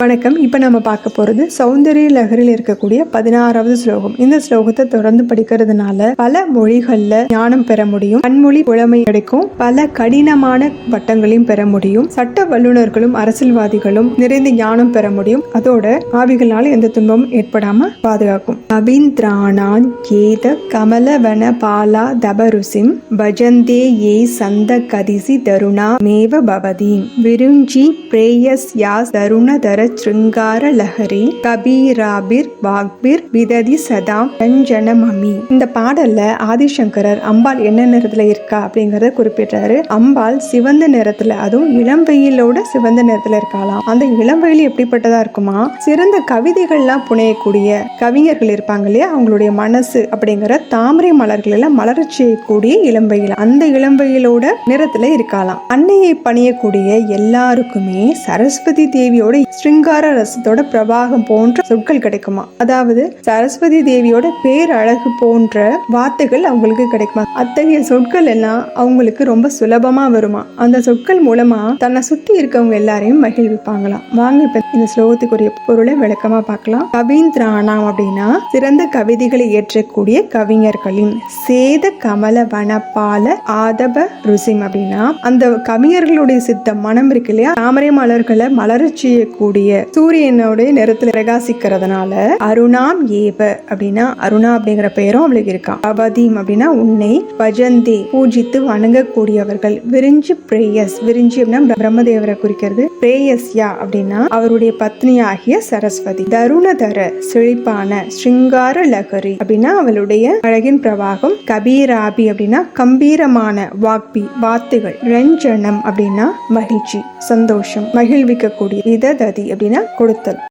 வணக்கம். இப்போ நம்ம பார்க்க போகிறது சௌந்தரிய லஹரியில் இருக்கக்கூடிய 16வது ஸ்லோகம். இந்த ஸ்லோகத்தை தொடர்ந்து படிக்கிறதுனால பல மொழிகளில் ஞானம் பெற முடியும், பன்மொழி புலமை கிடைக்கும், பல கடினமான பட்டங்களையும் பெற முடியும், சட்ட வல்லுநர்களும் அரசியல்வாதிகளும் நிறைந்த ஞானம் பெற முடியும். அதோட ஆவிகளால் எந்த துன்பமும் ஏற்படாம பாதுகாக்கும். அபிந்திராணான் ஏத கமலவன பாலா தபருசிம் பஜந்தே ஏ சந்த கதிசி தருணா மேவ பவதீம் விருஞ்சி பிரேயஸ் யாஸ் தருண தர சிருங்கார லஹரி கபீராபிர் வாக்பிர் விததி சதாம் ரஞ்சனமமி. இந்த பாடல்ல ஆதிசங்கரர் அம்பாள் என்ன நிறத்துல இருக்கா அப்படிங்கறத குறிப்பிட்டாரு. அம்பாள் சிவந்த நிறத்துல, அதுவும் இளம் வெயிலோட சிவந்த நிறத்துல இருக்கலாம். அந்த இளம் வெயில் எப்படிப்பட்டதா இருக்குமா, சிறந்த கவிதைகள்லாம் புனையக்கூடிய கவிஞர்கள் இருப்பாங்க இல்லையா, அவங்களுடைய மனசு அப்படிங்கிற தாமரை மலர்கள் எல்லாம் மலரச் செய்யக்கூடிய இளம் வெயில், அந்த இளம் வெயிலோட நிறத்துல இருக்கலாம். அன்னையை பணியக்கூடிய எல்லாருக்குமே சரஸ்வதி தேவியோட சிருங்கார ரசத்தோட பிரபாகம் போன்ற சொற்கள் கிடைக்குமா, அதாவது சரஸ்வதி தேவியோட பேரழகு போன்ற வார்த்தைகள் அவங்களுக்கு கிடைக்குமா. அத்தகைய சொற்கள் எல்லாம் அவங்களுக்கு ரொம்ப சுலபமா வருமா. அந்த சொற்கள் மூலமா தன்னை சுத்தி இருக்கவங்க எல்லாரையும் மகிழ்விப்பாங்களாம். வாங்க இப்ப இந்த ஸ்லோகத்துக்குரிய பொருளை விளக்கமா பார்க்கலாம். கவீந்திராணாம் அப்படின்னா சிறந்த கவிதைகளை இயற்றக்கூடிய கவிஞர்களின், சேத கமல வனபால ஆதப ருசிம் அப்படின்னா அந்த கவிஞர்களுடைய சித்த மனம் இருக்கு இல்லையா, தாமரை மலர்களை மலரச் செய்யக்கூடிய சூரியனுடைய நிறத்துல பிரகாசிக்கிறதுனால அருணாம் ஏவ அப்படின்னா அருணா அப்படிங்கிற பெயரும் அவளுக்கு இருக்கான். அபதீம் அப்படின்னா உன்னை, பஜந்தே பூஜித்து வணங்கக்கூடியவர்கள், விரிஞ்சி பிரேயஸ், விரிஞ்சி அப்படின்னா பிரம்மதேவரை குறிக்கிறது, பிரேயஸ்யா அப்படின்னா அவருடைய பத்னியாகிய சரஸ்வதி, தருணதர செழிப்பான, ஸ்ருங்கார லகரி அப்படின்னா அவளுடைய அழகின் பிரவாகம், கபீராபி அப்படின்னா கம்பீரமான வாக்பி வார்த்தைகள், ரஞ்சனம் அப்படின்னா மகிழ்ச்சி சந்தோஷம் மகிழ்விக்கக்கூடிய, விததி அப்படின்னா கொடுத்தல்.